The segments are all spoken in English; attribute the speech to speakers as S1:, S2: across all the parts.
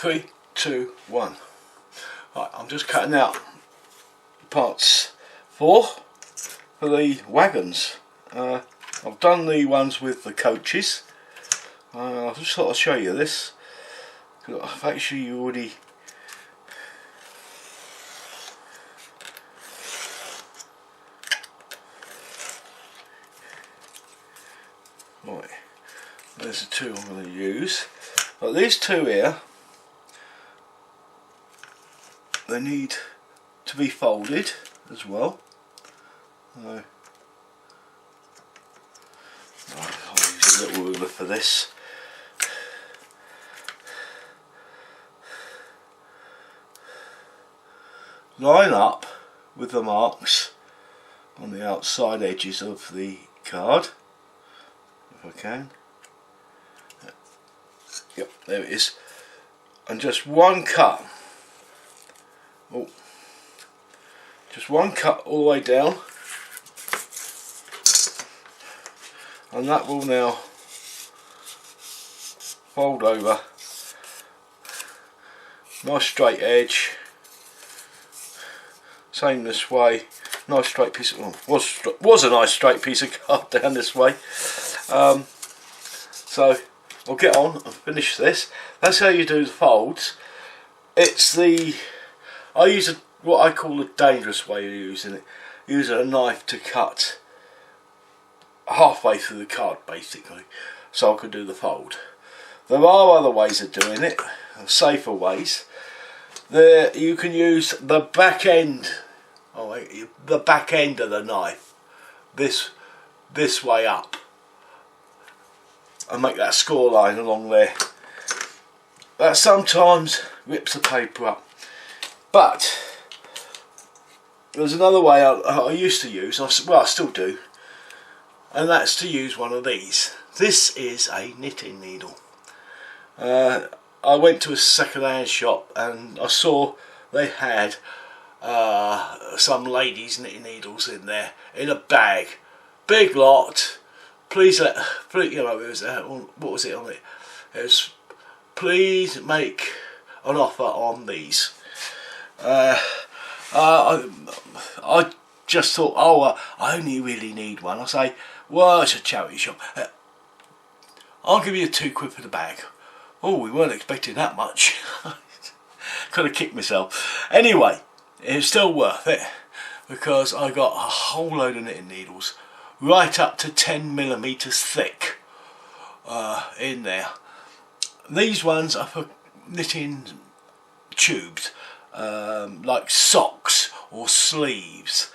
S1: 3, 2, 1. Right, I'm just cutting out parts for the wagons. I've done the ones with the coaches. I'll just sort of show you this. I've actually already right. There's the two I'm going to use. But these two here, they need to be folded as well. I'll use a little ruler for this. Line up with the marks on the outside edges of the card, if I can. Yep, there it is. And just one cut. Oh, just one cut all the way down, and that will now fold over. Nice straight edge. Same this way. Nice straight piece of was a nice straight piece of card down this way. So I'll get on and finish this. That's how you do the folds. It's I use what I call a dangerous way of using it. Using a knife to cut halfway through the card, basically, so I can do the fold. There are other ways of doing it, safer ways. There you can use the back end, of the knife, this way up, and make that score line along there. That sometimes rips the paper up, but there's another way I used to use, well I still do, and that's to use one of these. This is a knitting needle. I went to a second-hand shop and I saw they had some ladies' knitting needles in there in a bag, big lot. Please you know, it was what was it on it? It was, please make an offer on these. I just thought, oh, I only really need one. I say, well, it's a charity shop. I'll give you £2 for the bag. Oh, we weren't expecting that much. Could have kicked myself. Anyway, it's still worth it because I got a whole load of knitting needles, right up to 10mm thick, in there. These ones are for knitting tubes, like socks or sleeves,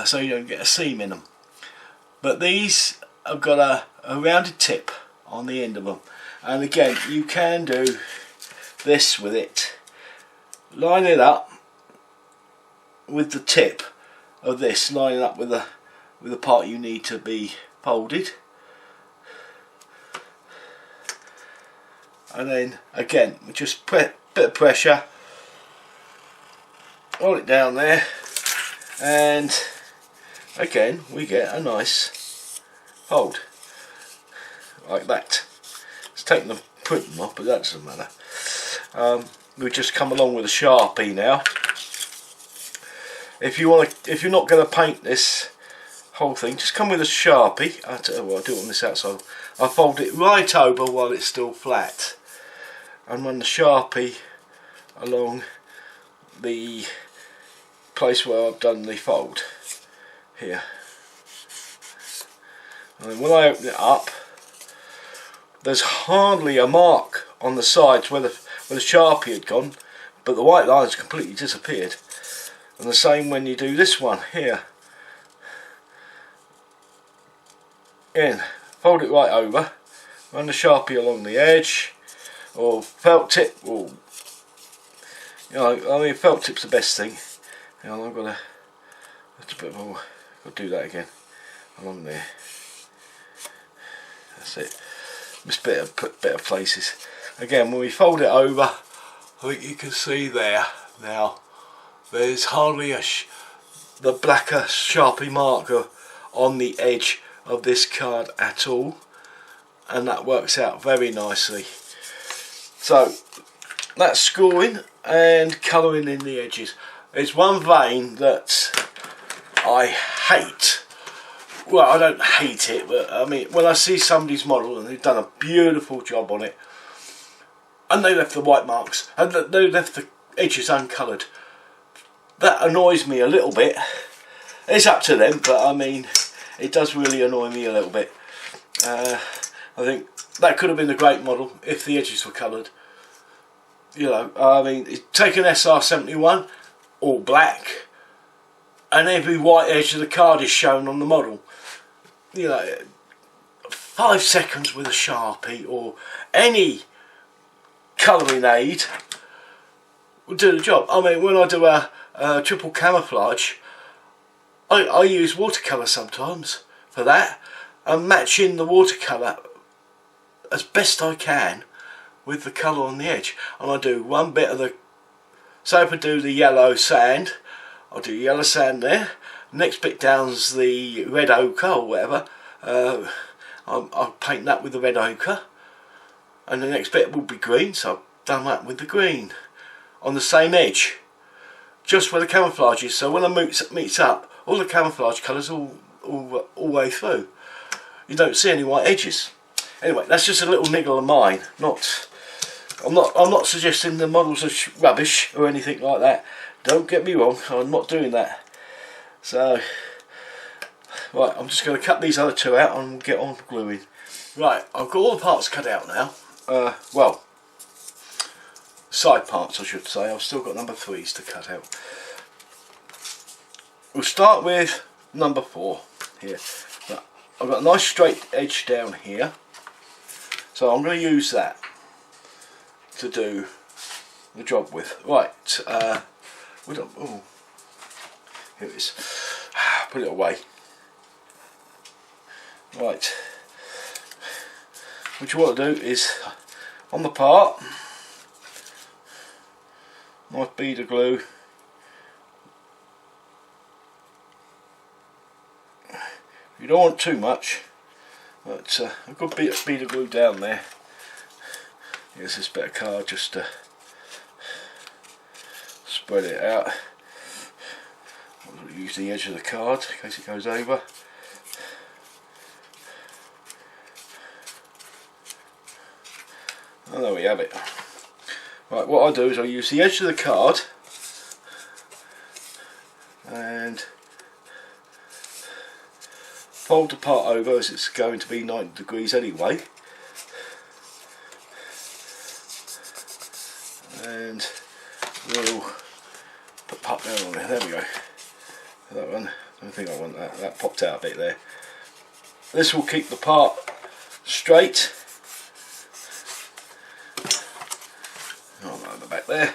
S1: so you don't get a seam in them. But these have got a rounded tip on the end of them, and again you can do this with it. Line it up with the tip of this, line it up with the part you need to be folded, and then again just bit of pressure, hold it down there, and again we get a nice fold like that. It's taking them, putting them off, but that doesn't matter. We just come along with a Sharpie now. If you're not going to paint this whole thing, just come with a Sharpie. I'll do it on this outside. I fold it right over while it's still flat, and run the Sharpie along the place where I've done the fold here. And when I open it up, there's hardly a mark on the sides where the Sharpie had gone, but the white lines completely disappeared. And the same when you do this one here. In, fold it right over, run the Sharpie along the edge, or felt tip, or I mean felt tip's the best thing. I've got to do that again along there. That's it. Just bit of places. Again, when we fold it over, I think you can see there now. There's hardly the blacker Sharpie marker on the edge of this card at all, and that works out very nicely. So that's scoring and colouring in the edges. It's one vein that I hate. Well, I don't hate it, but I mean, when I see somebody's model and they've done a beautiful job on it, and they left the white marks, and they left the edges uncoloured, that annoys me a little bit. It's up to them, but I mean, it does really annoy me a little bit. I think that could have been a great model if the edges were coloured. You know, I mean, take an SR71, all black, and every white edge of the card is shown on the model. You know, 5 seconds with a Sharpie or any colouring aid will do the job. I mean, when I do a triple camouflage, I use watercolour sometimes for that, and match in the watercolour as best I can with the colour on the edge. And I do one bit of the, so if I do the yellow sand, I'll do yellow sand there. Next bit down's the red ochre or whatever. I'll paint that with the red ochre, and the next bit will be green, so I've done that with the green on the same edge, just where the camouflage is. So when I meets up, all the camouflage colours all way through. You don't see any white edges. Anyway, that's just a little niggle of mine. I'm not suggesting the models are rubbish or anything like that. Don't get me wrong, I'm not doing that. So, right, I'm just going to cut these other two out and get on gluing. Right, I've got all the parts cut out now. Well, side parts I should say. I've still got number 3s to cut out. We'll start with number 4 here. Now, I've got a nice straight edge down here, so I'm going to use that to do the job with. Right, oh, here it is. Put it away. Right, what you want to do is on the part, nice bead of glue. You don't want too much, but a good bead of glue down there. Here's this bit of card just to spread it out. I'll use the edge of the card in case it goes over. And there we have it. Right, what I do is I use the edge of the card and fold the part over, as it's going to be 90 degrees anyway, and we'll put part down on there. There we go. That one, I don't think I want that. That popped out a bit there. This will keep the part straight. Oh, no, the back there.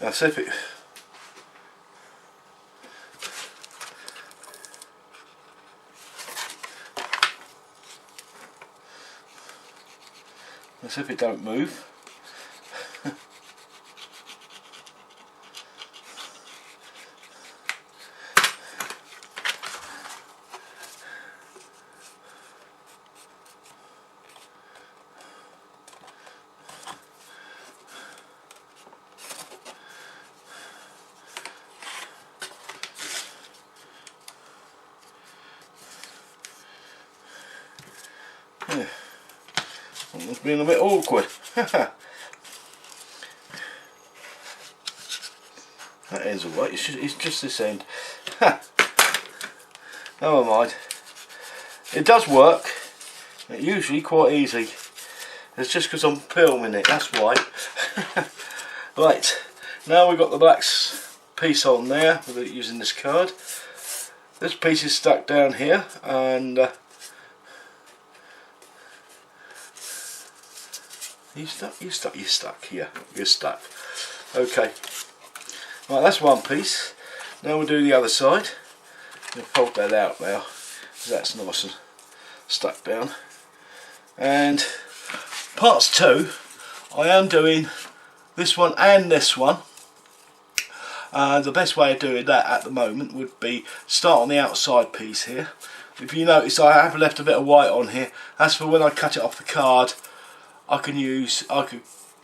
S1: That's it. As if it don't move. Yeah. It's been a bit awkward. That end's alright, it's just this end. Never mind. It does work. It's usually quite easy. It's just because I'm filming it, that's why. Right, now we've got the black piece on there with it using this card. This piece is stuck down here, and you're stuck here. You're stuck. Okay. Right, that's one piece. Now we'll do the other side. I'll fold that out now, because that's nice and stuck down. And parts 2, I am doing this one and this one. The best way of doing that at the moment would be start on the outside piece here. If you notice, I have left a bit of white on here. That's for when I cut it off the card. I could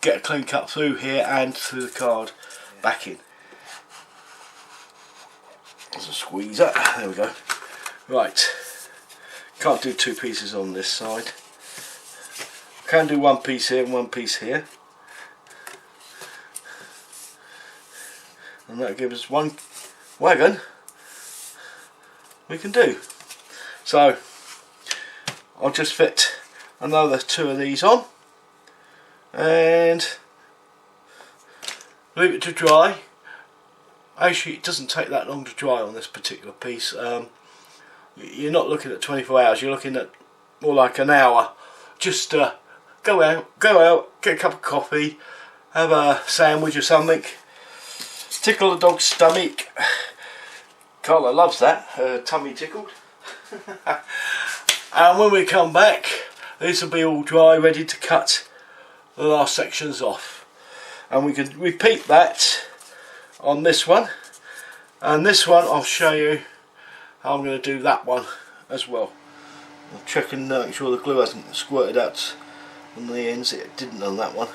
S1: get a clean cut through here and through the card back in. There's a squeezer. There we go. Right. Can't do 2 pieces on this side. Can do 1 piece here and 1 piece here. And that gives us 1 wagon we can do. So I'll just fit another 2 of these on and leave it to dry. Actually, it doesn't take that long to dry on this particular piece. You're not looking at 24 hours, you're looking at more like an hour. Just go out, get a cup of coffee, have a sandwich or something, tickle the dog's stomach. Carla loves that, her tummy tickled. And when we come back, this will be all dry, ready to cut the last sections off. And we can repeat that on this one. And this one, I'll show you how I'm going to do that one as well. I'm checking, make sure the glue hasn't squirted out on the ends. It didn't on that one.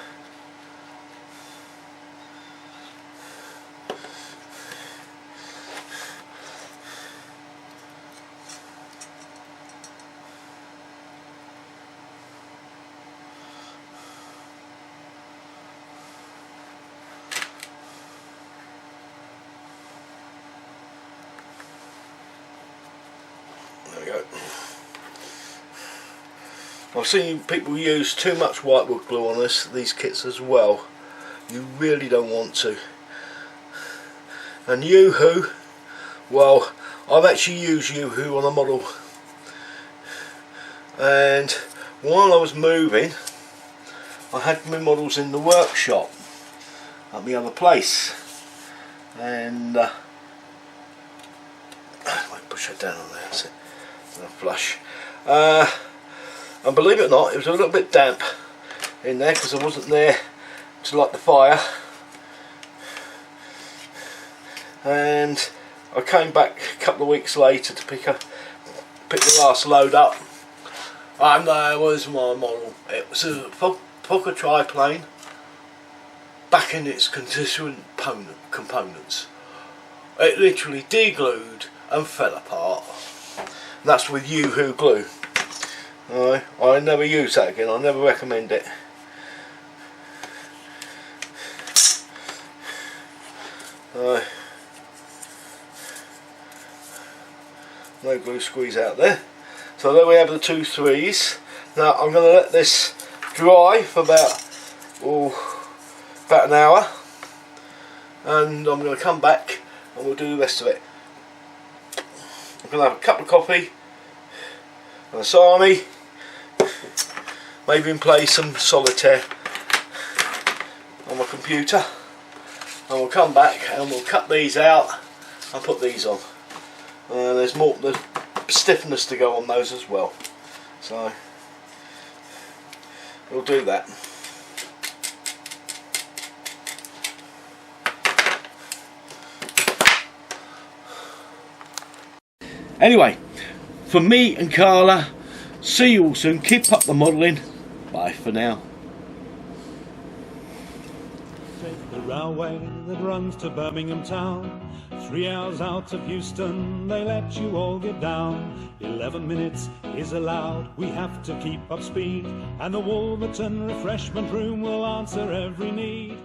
S1: There we go. I've seen people use too much whitewood glue on these kits as well. You really don't want to. And Yoo-hoo, well, I've actually used Yoo-hoo on a model, and while I was moving I had my models in the workshop at the other place, and I might push that down on there, that's it, and flush. And believe it or not, it was a little bit damp in there because I wasn't there to light the fire. And I came back a couple of weeks later to pick the last load up, and there was my model. It was a Fokker triplane back in its constituent components. It literally deglued and fell apart. And that's with Yoo-hoo glue. I never use that again. I never recommend it. No glue squeeze out there. So there we have the 2 3s. Now I'm going to let this dry for about an hour, and I'm going to come back and we'll do the rest of it. I'm going to have a cup of coffee and a salami, maybe even play some solitaire on my computer, and we'll come back and we'll cut these out and put these on. There's stiffness to go on those as well, so we'll do that. Anyway, from me and Carla, see you all soon. Keep up the modelling. Bye for now.
S2: Take the railway that runs to Birmingham town. 3 hours out of Euston, they let you all get down. 11 minutes is allowed, we have to keep up speed, and the Wolverton refreshment room will answer every need.